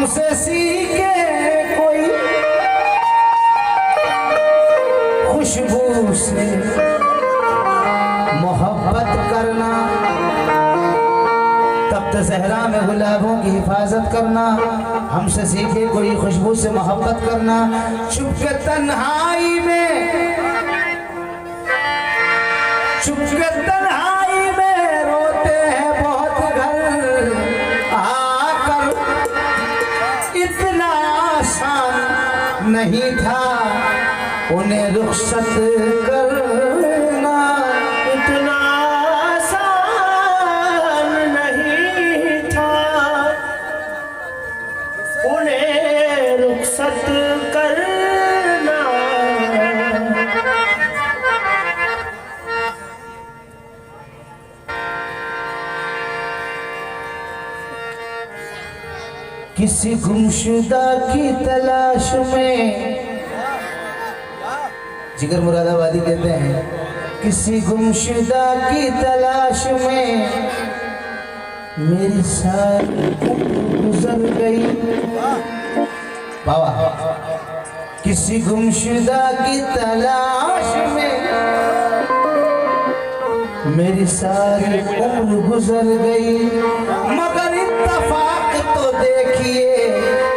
हमसे सीखे कोई खुशबू से मोहब्बत करना, तख्त ज़हरा में गुलाबों की हिफाजत करना। हमसे सीखे कोई खुशबू से मोहब्बत करना। चुपके तन्हाई में, चुपके तन्हाई में रोते हैं बहुत घर आकर। इतना आसान नहीं था उन्हें रुखसत करना, इतना आसान नहीं था उन्हें रुखसत करना। किसी गुमशुदा की तलाश में, जिगर मुरादाबादी कहते हैं, किसी गुमशुदा की तलाश में मेरी सारी गुजर गई। बाबा, किसी गुमशुदा की तलाश में मेरी सारी उम्र गुजर गई। मगर इत्तफाक तो देखिए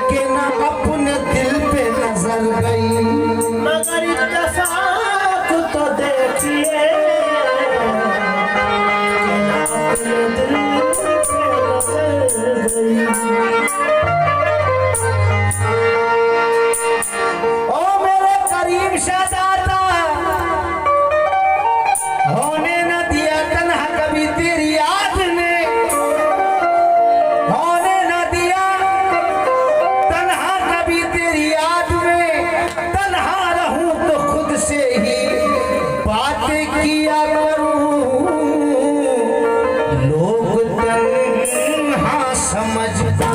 कि ना अपने दिल पे नजर गई। मगर इत्तफाक तो देखिए कि ना अपने दिल पे नजर गई। ओ मेरे करीम शहजादा, होने न दिया तन्हा कभी तेरी याद ने, होने न दिया तन्हा कभी तेरी याद में। तन्हा रहूं तो खुद से ही बातें किया करूं, लोग तन्हा समझते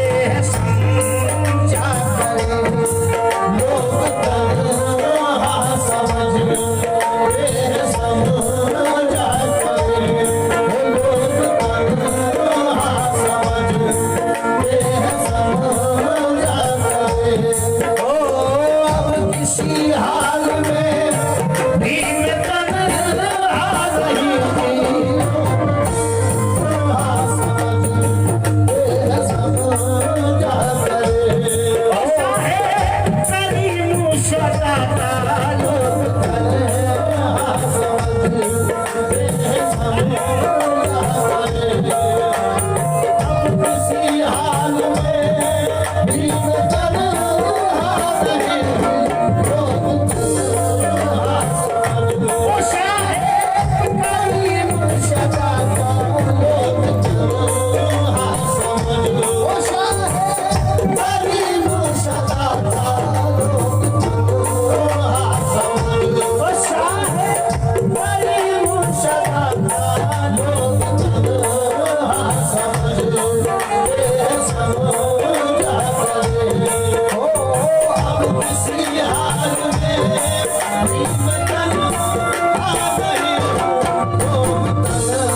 हैं समझा करें, लोग तन्हा समझते हैं समझा करें, लोग तन्हा समझते हैं समझा करें। ओ अब किसी हाल में भी मैं तन्हा नहीं हूँ, तन्हा समझते हैं समझा करें। ऐसा है करीम शहजादा, लोग तन्हा समझते हैं समझा करें। अब किसी हाल में भी मैं तन्हा नहीं हूँ, लोग तन्हा समझते वो शायर करीम शहजादा, लोग तन्हा समझते। ओ शायर करीम शहजादा, लोग तन्हा समझते। वो शायर करीम शहजादा, लोग तन्हा समझते हैं समझा करें। ओ अब किसी हाल में भी मैं तन्हा नहीं हूँ, लोग तन्हा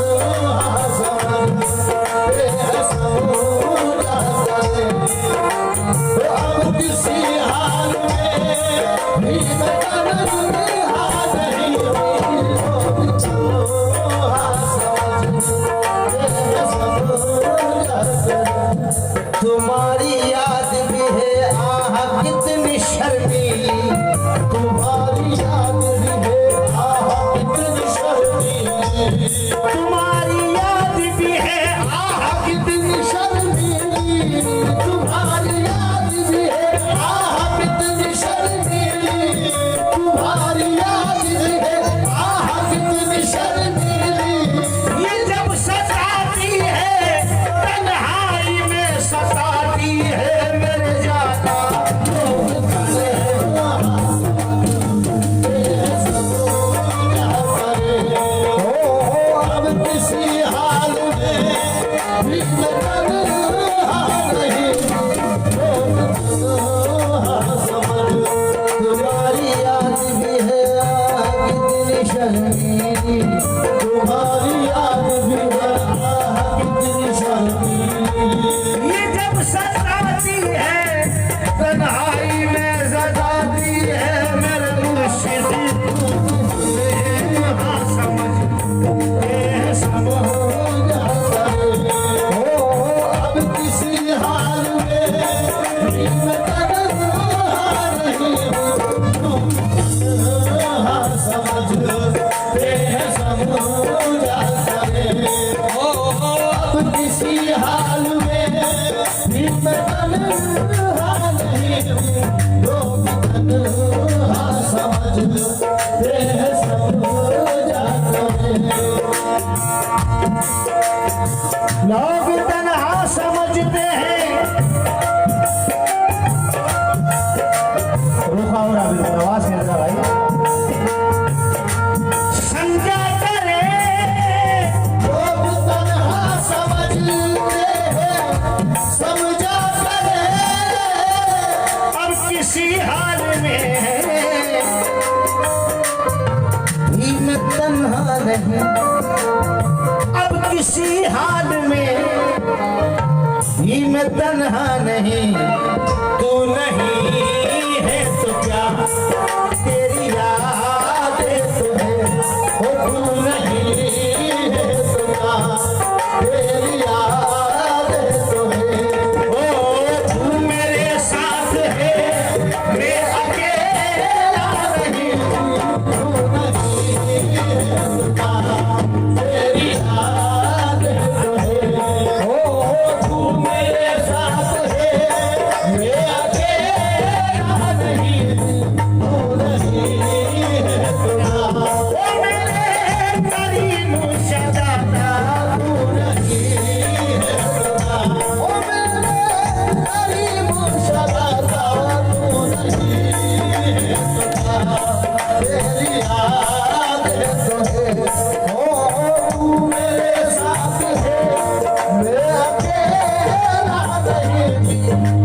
समझते हैं समझा करें। अब किसी हाल में भी मैं तन्हा नहीं हूँ, लोग तन्हा समझते हैं समझा करें। तुम्हारी याद भी है आह कितनी शर्मीली, तुम्हारी याद भी है आह कितनी शर्मीली, तुम्हारी याद भी है आह कितनी शर्मीली, तुम्हारी याद भी है आह कितनी शर्मीली, तुम्हारी याद भी है आह कितनी शर्मीली। ये जब सताती है तन्हाई में सताती है मेरे जाना। लोग तन्हा किसी हाल में भी मैं तन्हा नहीं हूँ। लोग तन्हा समझते हैं, समझाते हैं। लोग तन्हा समझते हैं। रुका हो रहा बिल्कुल, आवाज नहीं आता भाई। समझा करे लोग तन्हा समझते हैं, समझा करे। अब किसी हाल में भी मैं तन्हा नहीं। अब किसी हाल में भी मैं तन्हा नहीं। तू नहीं है तो क्या तेरी यादें तो है। ओ तू नहीं है तो क्या तेरी यादें तो है। ओ तू मेरे साथ है, मैं अकेला नहीं। तू नहीं है तो क्या तेरी यादें तो है। ओ तू मेरे साथ है, मैं अकेला नहीं। तू नहीं है तो क्या ओ मेरे करीम शहजादा, तू नहीं है तो क्या। ओ मेरे करीम शहजादा, तू नहीं है तो क्या तेरी यादें तो है। ओ तू मेरे साथ है, मैं अकेला नहीं।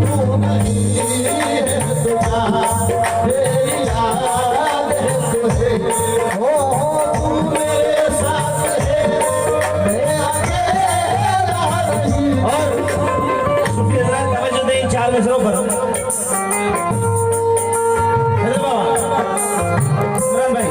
तू नहीं है तो क्या तेरी यादें तो है। ओ तू मेरे साथ है, मैं अकेला नहीं। और सुफी हजरात तवज्जो दें, चार मिसरों पर। अरे बाबा, इमरान भाई,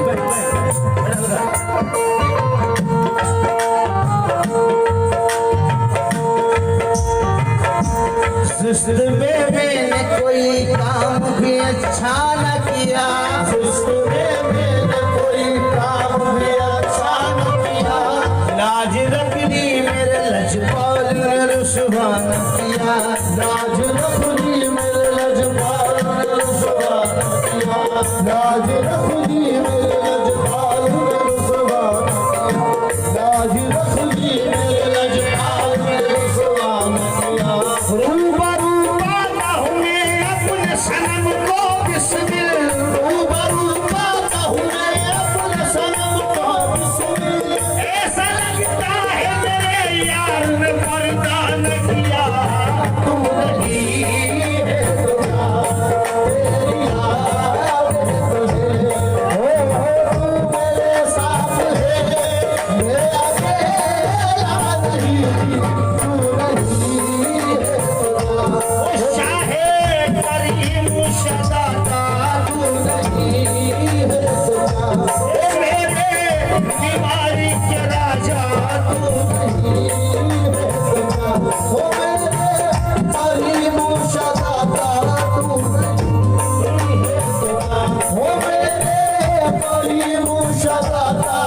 सुस्त में मैंने कोई काम भी अच्छा न किया। मैंने कोई काम भी अच्छा न किया। लाज रखनी मेरे लजपाल ने रुसवा न किया। लाज रखनी मेरे लजपाल ने रुसवा न किया। लाज रखनी मेरे लजपाल ने रुसवा न किया। लाज रखनी मेरे लजपाल ने रुसवा न किया। रूबरू पाता हूँ मैं अपने सनम को बिस्मिल। रूबरू पाता हूँ मैं अपने सनम को बिस्मिल। ऐसा लगता है मेरे यार ने पर्दा न किया। तू नहीं है तो क्या तेरी यादें तो है। ओ तू मेरे साथ है, मैं अकेला नहीं। तू नहीं है तो क्या ओ शाहे करीम शहजादा, तू नहीं है तो क्या ओ मेरे बीमारी के राजा, तू नहीं है तो क्या। ओ मेरे करीम शहजादा, तू नहीं है तो क्या। ओ मेरे करीम शहजादा,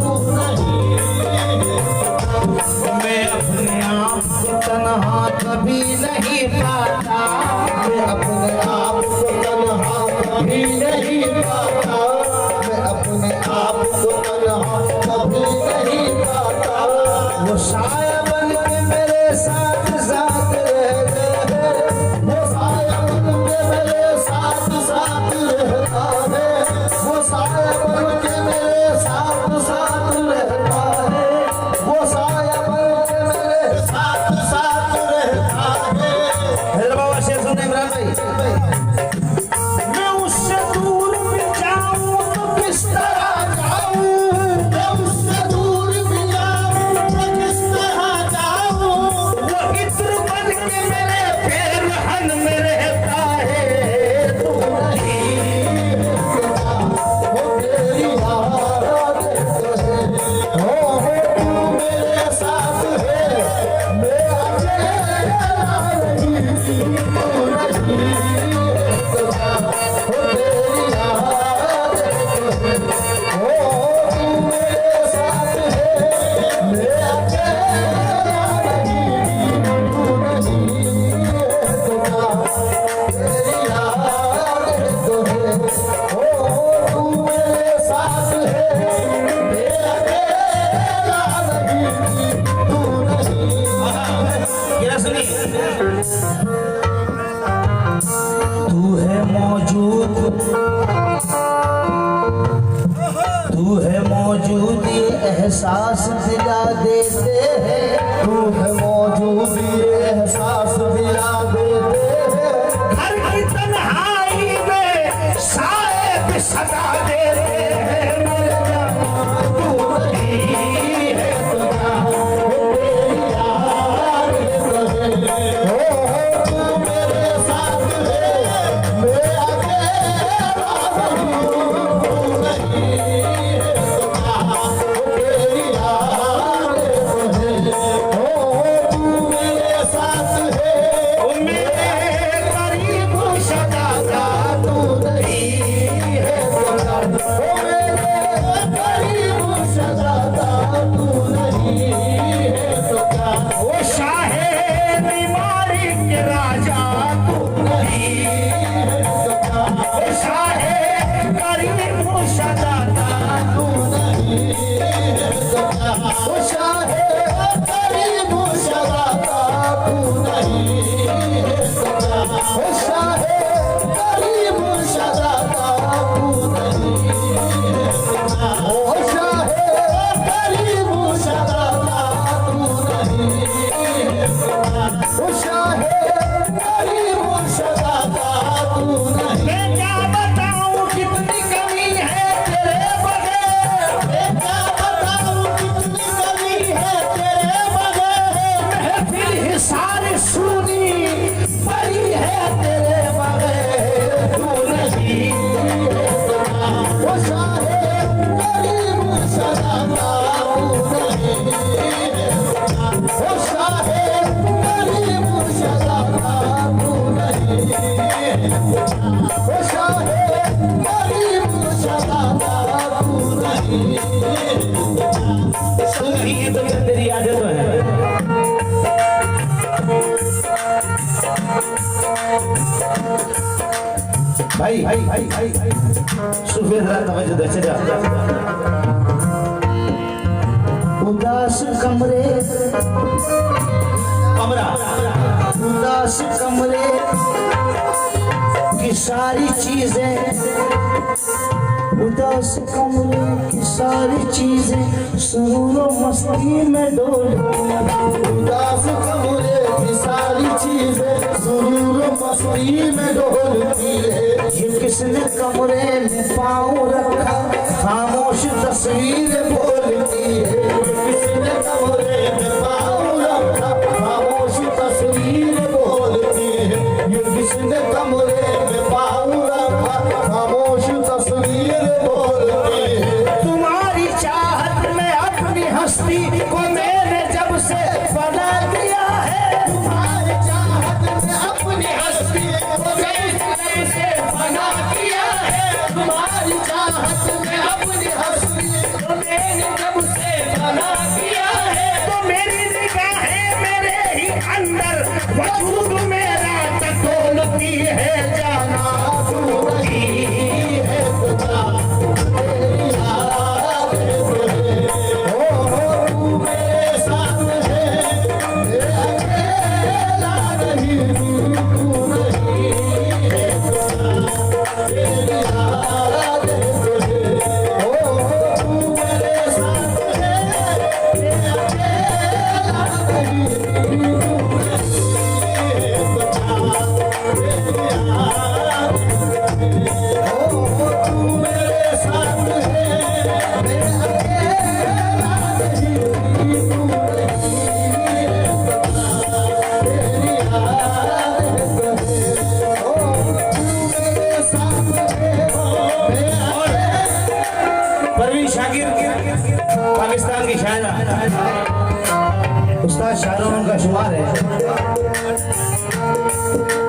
तू नहीं है तो क्या। मैं अपने आप को तन्हा कभी नहीं पाता। मैं अपने आप को तन्हा कभी नहीं पाता। मैं अपने आप को तन्हा कभी नहीं पाता। वो साया बन के मेरे साथ साथ रहता है। वो साया बन के मेरे साथ साथ रहता है। वो साया बन के मेरे साथ साथ रहता है। वो साया बन के मेरे साथ साथ रहता है। मौजूदी एहसास दिला देते हैं। घर की तन्हाई में साए पे सदा देते हैं। मेरे जान तू नहीं है तो क्या वो तेरी याद रहे। तू मेरे साथ है, मैं अकेला रहूं। तू नहीं है तो क्या वो तेरी याद रहे। तू मेरे साथ है, ओ मेरे करीब सदा तू नहीं है तो क्या वो मेरे करीब सजाता तू नहीं है तो क्या ओ शाहे बीमारी के राजा तू नहीं है तो क्या ओ शाहे करीब सदा तू नहीं है तो क्या वो शाहे करीब सजाता तू नहीं है तो क्या वो शाहे करीब सजाता तू नहीं है तो क्या वो शाहे करीब सजाता तू नहीं है तो क्या वो शाहे करीब सजाता तू नहीं। मैं क्या बताऊं कितनी कमी है तेरे बगैर। मैं क्या बताऊं कितनी कमी है तेरे बगैर। महफिल ही सारी सुनी पड़ी है तेरे बगैर। तू नहीं वो शाहे करीब सजाता तू नहीं है तो क्या वो शाहे करीब सजाता तू नहीं है तो क्या वो शाहे करीब सजाता तू नहीं है तो क्या। तू नहीं है तो क्या तेरी आदत है। भाई सुबह रात तवज्जो दे चला। उदास कमरे कमरा उदास कमरे की सारी चीजें उदास कमरे की सारी चीजें सुरूर और मस्ती में डोलती हैं। उदास कमरे की सारी चीजें सुरूर मस्ती में डोलती है। ये किसने कमरे में पाँव रखा खामोश तस्वीर बोलती है किसने कमरे में पाँव रखा खामोश तस्वीर बोलती है। ये किसने कमरे में पाँव रखा खामोश तस्वीर बोलती है। तुम्हारी चाहत में अपनी हस्ती को मैंने जब से बना दिया है। तुम्हारी चाहत में अपनी हस्ती को से बना दिया है। तुम्हारी चाहत में अपनी हस्ती तो मैंने जब से बना दिया है। तो मेरी निगाहें मेरे ही अंदर वजूद मेरा टटोलती है। जाना तू नहीं है तो क्या तेरी याद रहे। तू मेरे साथ है, मैं अकेला नहीं हूँ। तू नहीं है तो क्या तेरी याद रहे। तू मेरे साथ है, मैं अकेला नहीं हूँ। तू नहीं है तो क्या तेरी याद तू मेरे साथ है, मैं अकेला नहीं हूँ। तू नहीं है तो क्या तेरी याद रहे। तू मेरे साथ है, मैं परवीन शाकिर पाकिस्तान की शायरा उस्ताद शाहरुख उनका शुमार है।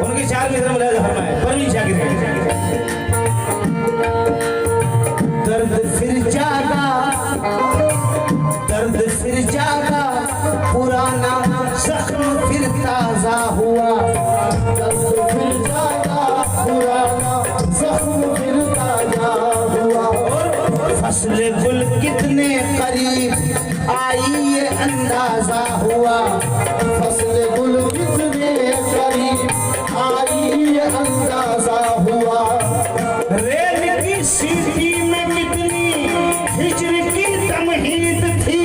उनकी चार मित्र मुलाजा फरमाए। परवीन शाकिर दर्द फिर जागा दर्द फिर जागा पुराना जख्म फिर ताजा हुआ। दर्द फिर जागा पुराना जख्म फिर ताजा हुआ। फसल गुल कितने करीब आई ये अंदाजा हुआ। फसल गुल कितने करीब आई ये अंदाजा हुआ। रेल की सीटी में कितनी हिजर की तमहीद थी।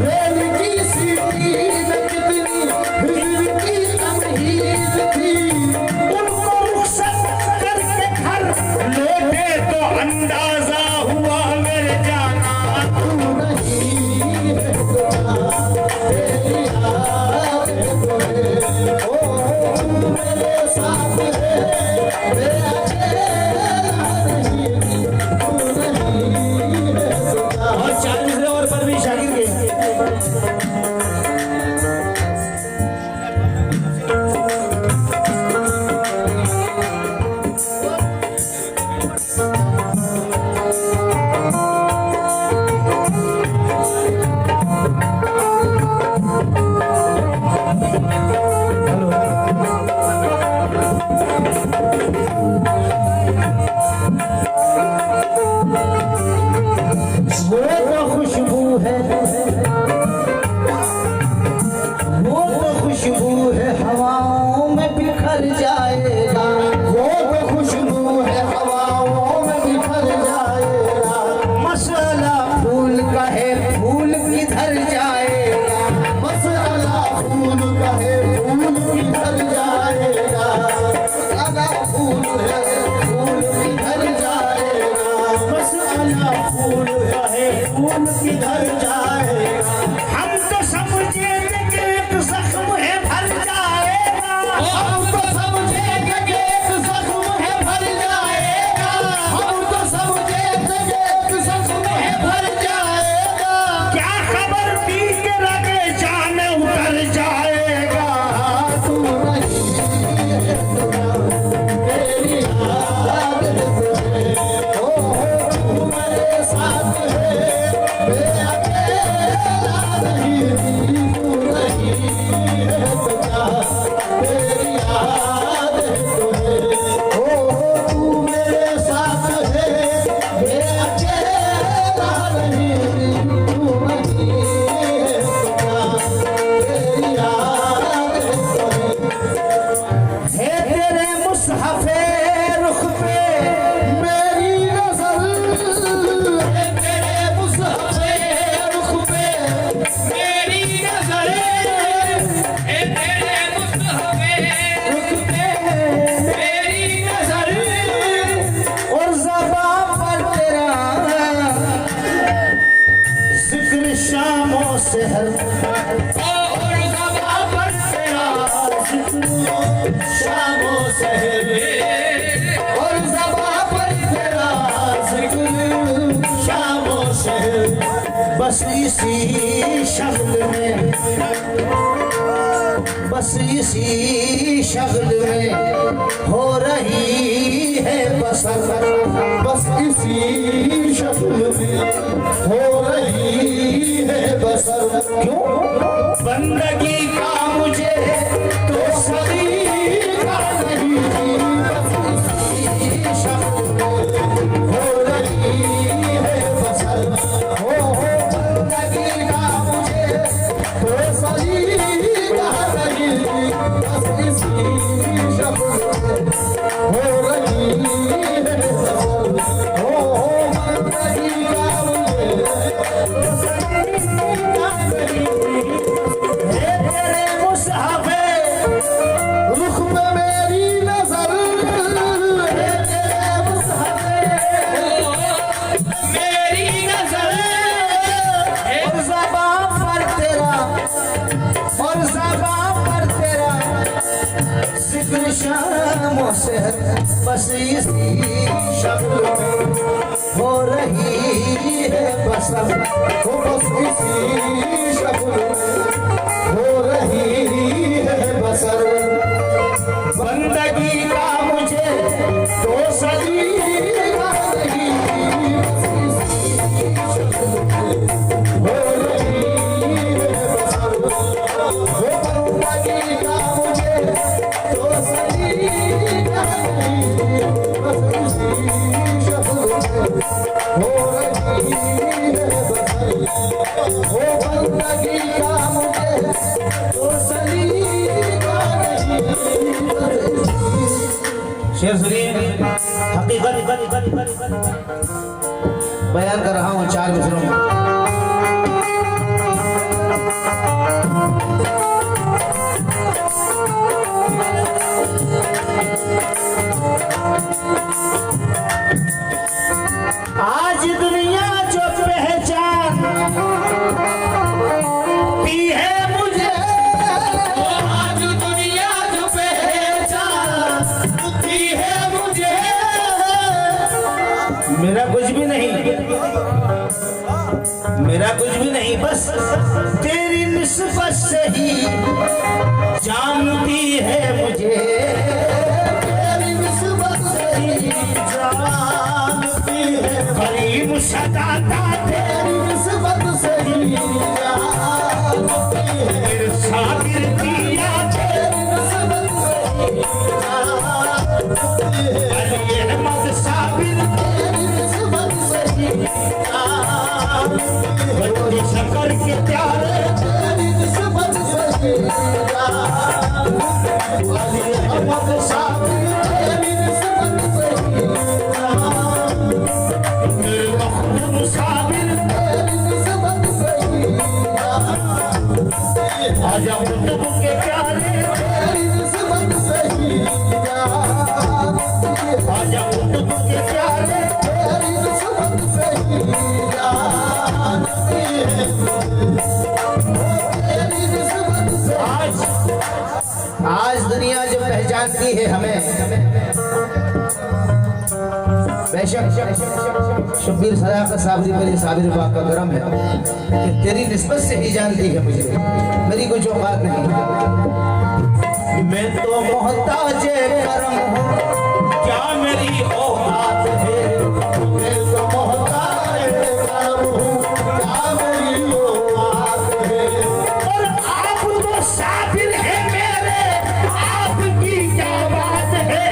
रेल की सीटी में कितनी खुशबू है हवाओं में बिखर जाएगा, वो तो खुशबू है हवाओं में बिखर जाएगा। मसाला फूल का है फूल किधर जाएगा, मसाला फूल का है फूल किधर जाएगा। मसाला फूल है फूल किधर जाएगा। मसाला फूल का है फूल किधर जाएगा। हम तो समझे कि एक जख्म है भर जाएगा, हम तो समझेंगे कि एक जख्म है भर जाएगा। हम तो समझेंगे कि एक जख्म है भर जाएगा। क्या खबर थी कि लगे जान उतर जाएगा। तू नहीं तेरी याद है तुझे। ओ तू मेरे साथ है मैं अकेला नहीं। तू नहीं है तुझा तेरी याद है तुझे। ओ तू मेरे साथ है मैं अकेला नहीं। तू नहीं है तुझा तेरी याद है तुझे। है तेरे मुसहफ़े रुख पे मेरी नज़र है तेरे मुसहफ़े रुख पे। मेरी नज़र है तेरे मुसहफ़े रुख पे। मेरी नज़र और ज़बां पर तेरा जिक्र शामों से हर और ज़बां पर तेरा जिक्र शामों से है। और ज़बां पर तेरा जिक्र शामों से है। बस इसी शक्ल में, बस इसी शक्ल में हो रही है बसर। बस इसी शक्ल में हो रही है बसर। क्यों बंदगी का मुझे तो सदी का नहीं बस इसी शक्ल में हो रही है बसर। हो बंदगी का मुझे तो सही का नहीं बस इसी शक्ल में हो रही है बसर। हो बंदगी का मुझे तो सही का नहीं। है तेरे मुसहफ़े रुख पे मेरी नजर है तेरे मुसहफ़े मेरी नजर है। और ज़बां पर तेरा, और ज़बां पर तेरा जिक्र शामों से हर। बस इसी शक्ल में हो रही है बसर। वो बस इसी शक्ल में हो रही है बसर। बंदगी का मुझे तो सदी का नहीं बस इसी शक्ल में हो रही है बसर। वो बंदगी का मुझे तो सही का नहीं बस इसी शक्ल में हो रही है बसर। वो बंदगी का मुझे तो सही का नहीं बस इसी। शेर सुनिए, हकीकत बयान कर रहा हूँ 4 मिसरों में। आज दुनिया जो पहचान दी है मुझे, आज दुनिया जो पहचान दी है मुझे। मेरा कुछ भी नहीं, मेरा कुछ भी नहीं, बस तेरी निस्बत से ही जानती है मुझे। तेरी निस्बत से ही जानती है। करीम सदाता तेरी निस्बत से ही जानती है। तेरे साबिर दिया तेरी निस्बत से ही जानती है। अली अहमद साबिर तेरी निस्बत से ही जानती है। बड़ी शकर के प्यारे तेरी निस्बत से ही कुतुब के प्यारे, तेरी निस्बत से ही जानती है, ख्वाजा कुतुब के प्यारे, तेरी निस्बत से ही जानती है, तेरी निस्बत से। आज दुनिया जो पहचानती है हमें, बेशक शब्बीर सदाकत साबरी पर साबिर पाक का करम है कि तेरी निस्बत से ही जानती है मुझे, मेरी कोई औकात नहीं। मैं तो मोहताज करम हूँ, क्या मेरी औकात है, मैं तो मोहताज करम हूँ, क्या मेरी औकात है, और आप तो साबिर है मेरे, आपकी क्या बात है,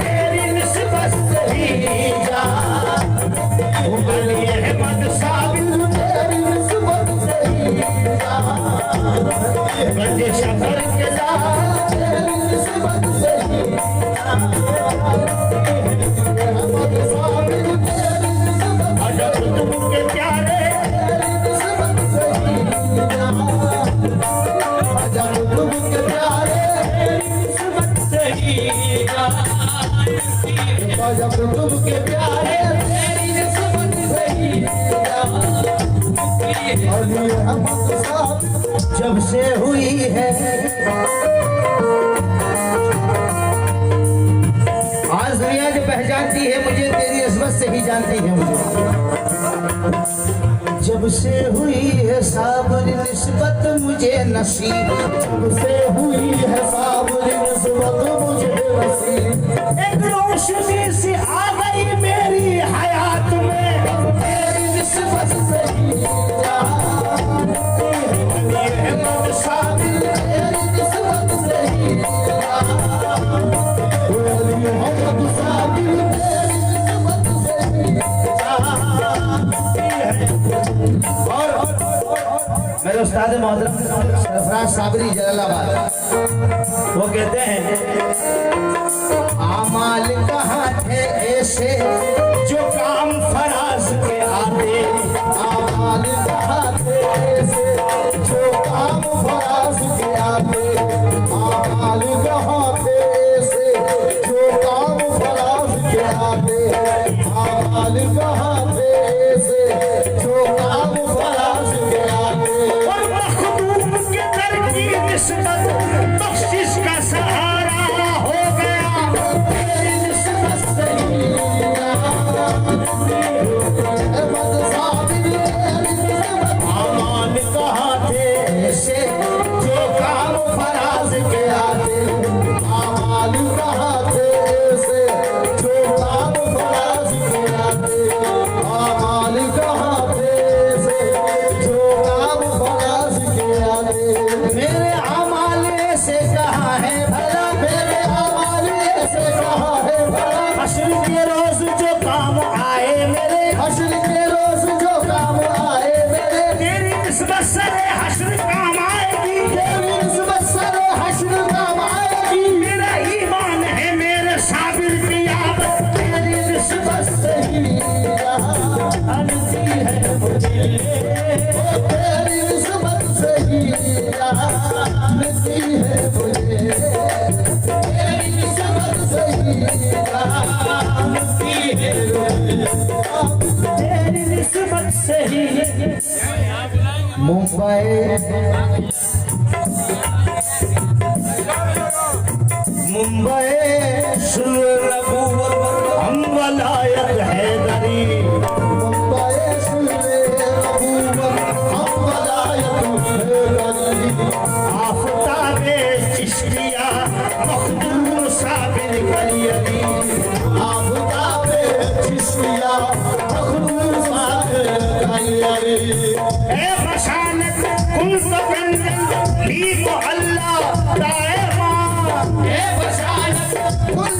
तेरी निस्बत से ही अली अहमद साबिर, तेरी निस्बत से ही जानती है, बंदे शफर के साथ, तेरी निस्बत से ही अहमद साबिर, तेरी निस्बत अजब कुतुब के प्यारे, तेरी निस्बत से ही जानती है, अजब तुम के प्यारे, निस्बत से ही अजब तुम के प्यारे, तेरी निस्बत से ही अली अहमद साबिर। जब से हुई है, आज दुनिया जो पहचानती है मुझे, तेरी निस्बत से ही जानती है मुझे। जब से हुई है साबिर निस्बत मुझे नसीब, से हुई है साबिर निस्बत मुझे नसीब, एक रोशनी सी आ गई मेरी हयात में, तेरी निस्बत से ही जानती है, अली अहमद साबिर, तेरी निस्बत से ही अली अहमद साबिर, तेरी निस्बत से ही और मेरे उस्ताद मोहतरम सरफराज साबरी जलालाबाद, वो कहते हैं आमाल कहाँ थे ऐसे जो काम फराज के आते, आमाल कहाँ थे ऐसे जो काम फराज के आते, आमाल कहाँ थे ऐसे जो काम फराज के आते, आमाल कहाँ थे ऐसे जो काम फराज के आते, और मखदूम के दर की निस्बत बख्शिश का सहारा हो गया, तेरी निस्बत से ही अहमद साबिर, तेरी निस्बत आमाल कहाँ थे ऐसे जो काम फराज के आते, आमाल कहाँ थे ऐसे जो काम फराज के आते, आमाल कहाँ थे ऐसे जो काम फराज के आते, मेरे आमाल से कहाँ है भला, मेरे आमाल ऐसे कहाँ है भला, हश्र के रोज जो काम आए मेरे, हश्र के रोज जो काम आए मेरे, तेरी निस्बत सरे हश्र काम आएगी, तेरी निस्बत सरे हश्र काम आएगी, मेरा ईमान है मेरे साबिर की आबद, तेरी निस्बत से ही जानती है मुझे, तेरी निस्बत से ही जानती है मुझे, तेरी निस्बत से ही जानती है मुझे, तेरी निस्बत से ही। मुंबई सुर नबूवत हम वलायत हैदरी, मुंबई सुरे नबूवत हम वलायत हैदरी, आफताबे चिश्तिया मखदूम साबिर कलियली, आफताबे चिश्तिया मखदूम साबिर कलियली, ए मशानत कुल बगंजन ली को अल्लाह दाए मां, ए बशानत कुल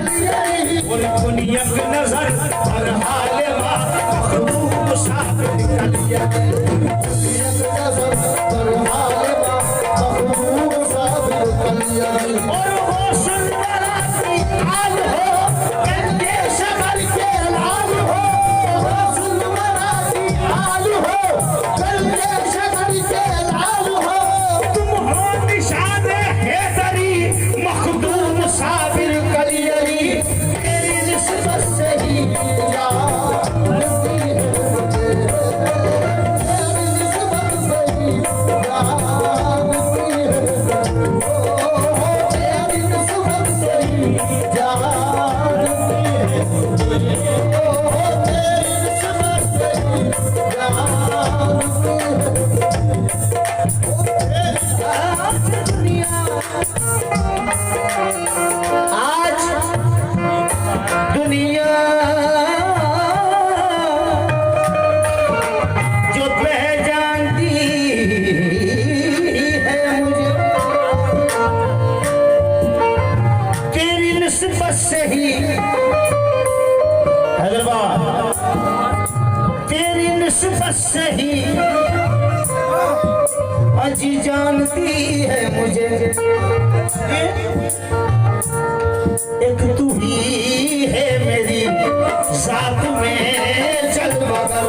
कलियरी उन यक नजर हर हाल मा मखदूम साबिर कलियरी एक नजर पर हालमा मखदूम साबिर कलियरी और वो सुंदरा की आल हो गंगे शकर के लाल हो सुंदरा की हाल हो गंगे शकर के लाल हो तुम हो निशान हैदरी मखदूम साबिर कलियरी तेरी निस्बत से ही जानती है मुझे तेरी निस्बत से ही जानती है ओ तेरी निस्बत से ही जानती है ओ तेरी निस्बत से ही जानती है आज दुनिया जो पहचानती है मुझे तेरी निस्बत से ही हैदराबाद तेरी निस्बत से ही अजी जानती है मुझे एक तू ही है मेरी साथ में चल मगर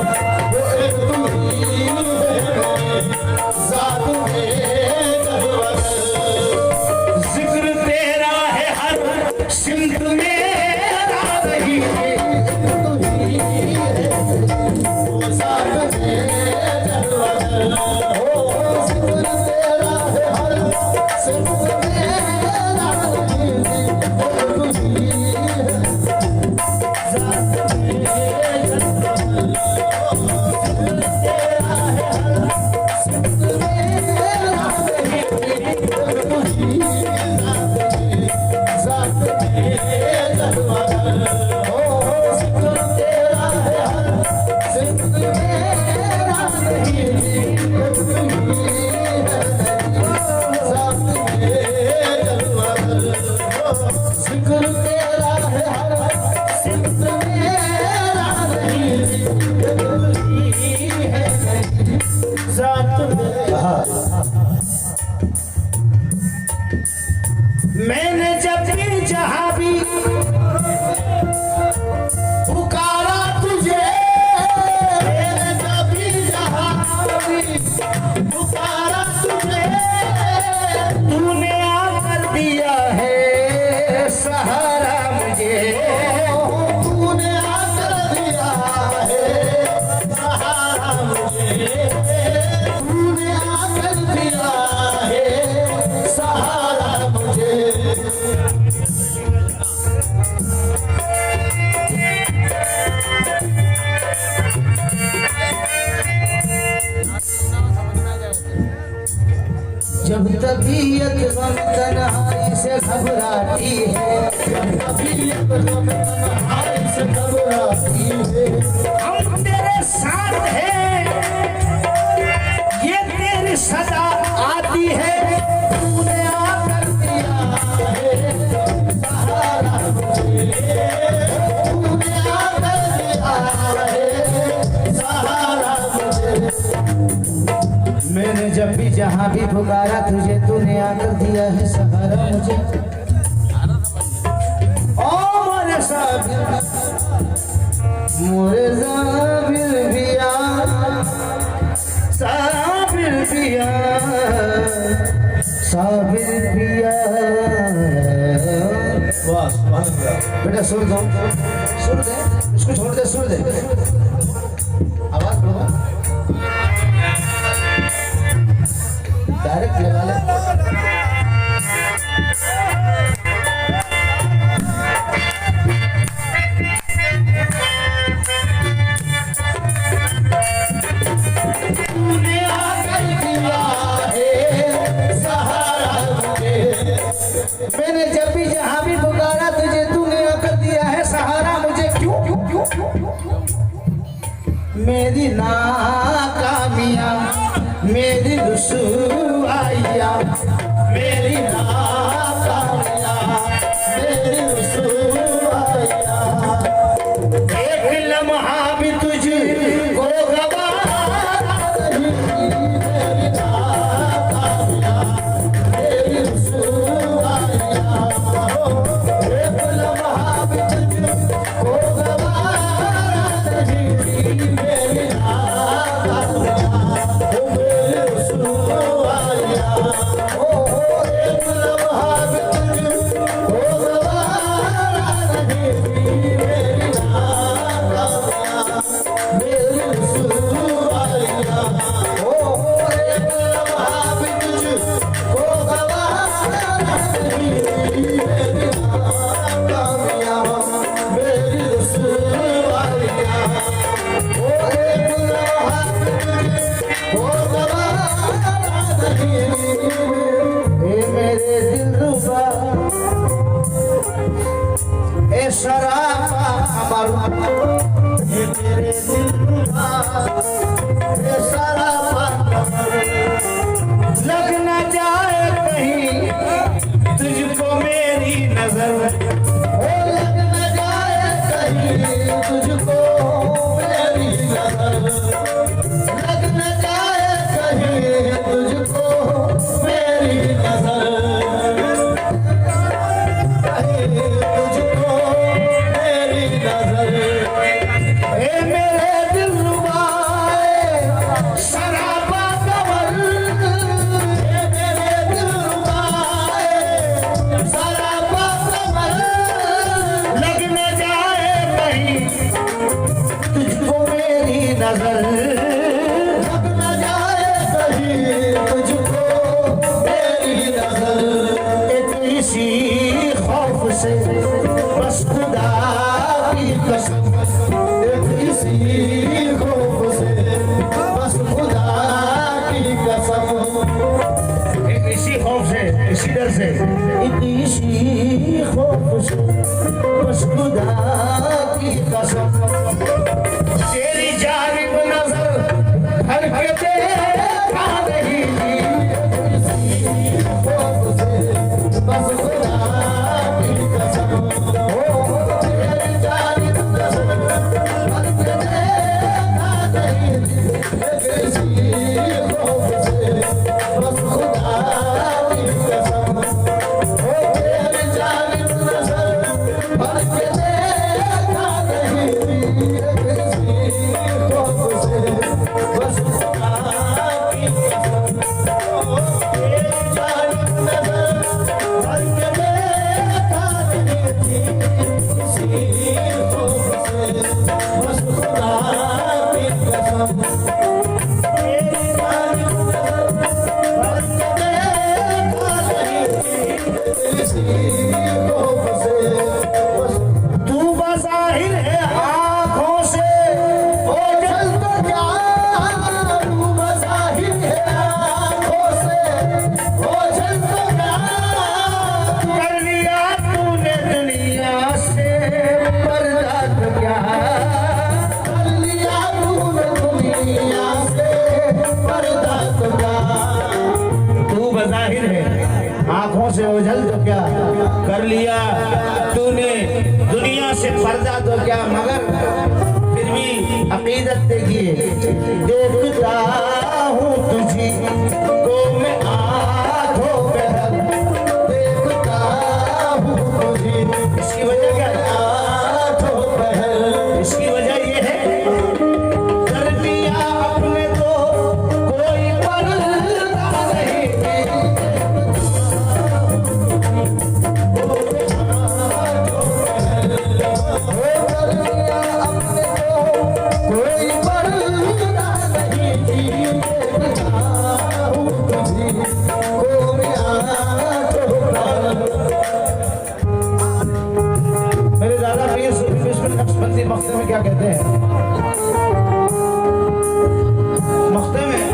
वो एक तू ही है साथ में चलवगर जिक्र तेरा है हर सिमत में आ रही है तू ही है वो साथ में चलवगर हो सिमर तेरा है हर सिमर मेरा नहीं वो तू ही है साथ में चलवगर हो सिमर तेरा है हर सिमर मेरा नहीं वो तू ही साथ में चलवगर हो सिमर तेरा है हर सिमर मेरा नहीं वो तू ही साथ में चलवगर हो सिमर तेरा है हर सिमर मेरा नहीं वो तू ही है साथ में मैंने जब भी जहां भी पुकारा तुझे मैंने कभी जहाँ भी पुकारा तुझे तूने आकर दिया है सहारा मुझे तूने आकर दिया है सहारा मुझे तूने आकर दिया है सहारा मुझे जब तबीयत गम तन्हाई से घबराती है तबीयत गम तन्हाई से घबराती है हम तेरे साथ हैं ये तेरी सदा आती है तूने आकर दिया है सहारा मुझे तूने आकर दिया है सहारा मुझे मैंने जब भी जहां भी पुकारा तुझे तूने आकर दिया है सहारा मुझे ओ मोरे साबिर पिया साबिर पिया साबिर पिया वाह सुभान अल्लाह बेटा सुर दो सुर दे इसको छोड़ दे सुर दे आवाज बढ़ो डायरेक्ट लगा ले तूने आकर दिया है सहारा मुझे मैंने जब भी जहां भी पुकारा तुझे तूने आकर दिया है सहारा मुझे क्यों क्यों क्यों मेरी नाकामियां मेरी रुसवाइयां मेरी नाकामियां मेरी रुसवाइयां तुझको गवारा नहीं मेरी नाज़िया ओ मेरे रसूल वालिया ओ एक लम्हा भी तुझको गवारा नहीं मेरी नाज़िया मेरे रसूल वालिया ओ एक लम्हा भी तुझको गवारा नहीं मेरी नाज़िया मेरे रसूल वालिया ओ एक लम्हा भी तुझको गवारा नहीं ए मेरे दिलरुबा ए शराफा कमर ये मेरे दिलरुबा ये शराफा लग न जाए कहीं तुझको मेरी नजर ओ लग न जाए कहीं तुझको मेरी नजर लग न जाए कहीं तुझको मेरी नजर कहीं तुझको मेरी नजर ए मेरे दिलरुबा शराबा कमर ये मेरे दिलरुबा शराबा कमर लग न जाए कहीं तुझको मेरी नजर लग न जाए कहीं तुझको मेरी नजर एक इसी खौफ से बस खुदा की कसम एक इसी खौफ से बस खुदा की कसम एक इसी खौफ से इसी डर से एक इसी खौफ से बस खुदा की कसम तेरी जानिब नजर हर के देखा नहीं खौफ से बस खुदा की कसम ओ तेरी जानिब नजर हर के देखा नहीं एक इसी खौफ से बस खुदा की कसम ओ तेरी जानिब नजर हर के देखा नहीं एक इसी खौफ से बस खुदा की कसम ओ तेरी जानिब नजर हर के देखा नहीं इसी खौफ से बस खुदा की कसम तेरी जानिब नजर हर के देखा नहीं इसी खौफ से बस तू बज़ाहिर है आँखों से ओ जल तो क्या तू मज़ाहिर है आँखों से ओ जल तो क्या कर लिया तूने दुनिया से पर्दा तो क्या कर लिया तूने दुनिया से पर्दा तो क्या तू बज़ाहिर है आँखों से ओझल तो क्या कर लिया तूने दुनिया से पर्दा तो क्या मगर फिर भी अकीदत देखिए देखता हूँ तुझी को मैं आँखों पहल देखता हूँ तुझे इसकी वजह क्या है आँखों पहल इसकी वजह ये है कर लिया अपने तो कोई पर्दा नहीं कर लिया अपने को कोई पर्दा नहीं देखता हूँ तुझे को मैं आँखों पहल मेरे दादा पीर सूफी बिस्मिल नक्शबंदी मख्ते में क्या कहते हैं मख्ते में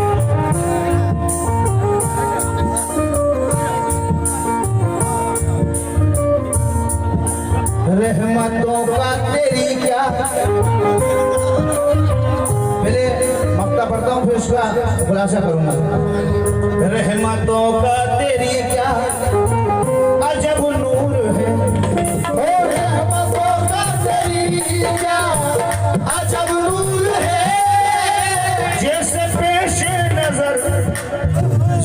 रहमतों का तेरी क्या पहले मक्ता पढ़ता हूँ फिर उसका खुलासा करूंगा रहमतों का तेरी क्या अजब नूर है ओ रहमतों का तेरी क्या अजब नूर है जैसे पेश नजर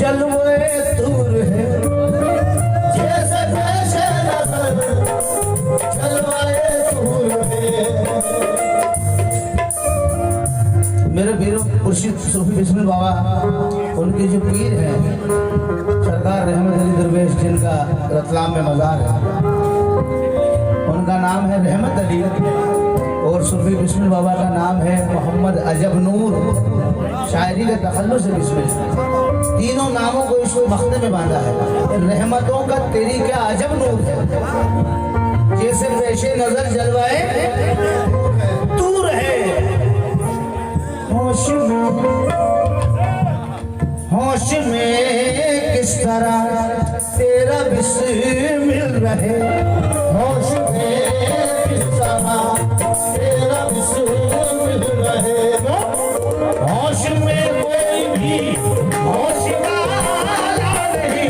जलवे दूर है जैसे पेश नजर जलवाए सूफी बिस्मिल बाबा, उनके जो पीर हैं सरदार रहमत अली दरवेश, जिनका रतलाम में मज़ार है, उनका नाम है रहमत अली, और सूफी बिस्मिल बाबा का नाम है मोहम्मद अजब नूर। शायरी का तखल्लुस है बिस्मिल। तीनों नामों को इस मख्ते में बांधा है। रहमतों का तेरी क्या अजब नूर है, जैसे पेशे नजर जलवाए तू रहे। होश में किस तरह तेरा बिस्मिल रहे, होश में किस तरह तेरा बिस्मिल रहे। होश में कोई भी होश वाला नहीं,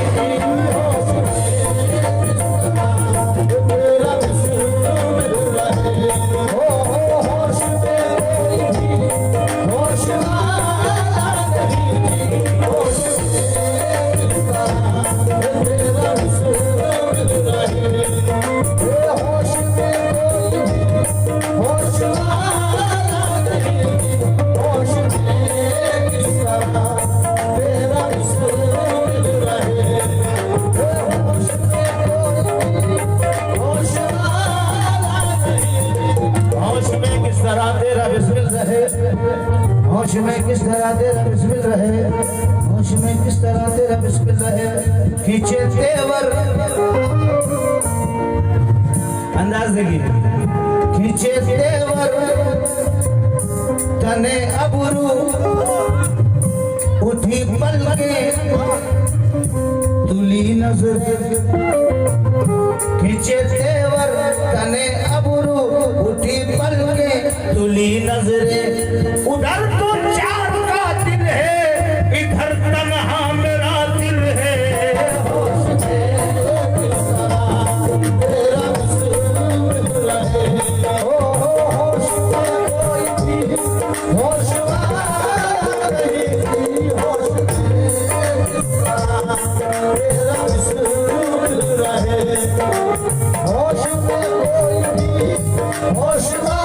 तेरा बिस्मिल रहे। होश में कोई भी होश वाला नहीं, होश में किस तरह तेरा बिस्मिल रहे। होश में कोई भी होश वाला नहीं, होश में किस तरह तेरा बिस्मिल रहे। होश में कोई भी होश वाला नहीं, होश में किस तरह तेरा बिस्मिल रहे, होश में किस तरह तेरा बिस्मिल रहे, होश में किस तरह तेरा बिस्मिल रहे। खींचे तेवर, अंदाज देखिए, खींचे तेवर तने अबरू, उठी पलके तुली नजर। खींचे तेवर तने अबरू, उठी पलके तुली नजरे। उधर तो चार का दिल है, इधर तन्हा मेरा दिल है। तेरा बिस्मिल रहे। होश में कोई भी होश वाला नहीं, होश में किस तरह तेरा बिस्मिल रहे। होश में कोई भी होश वाला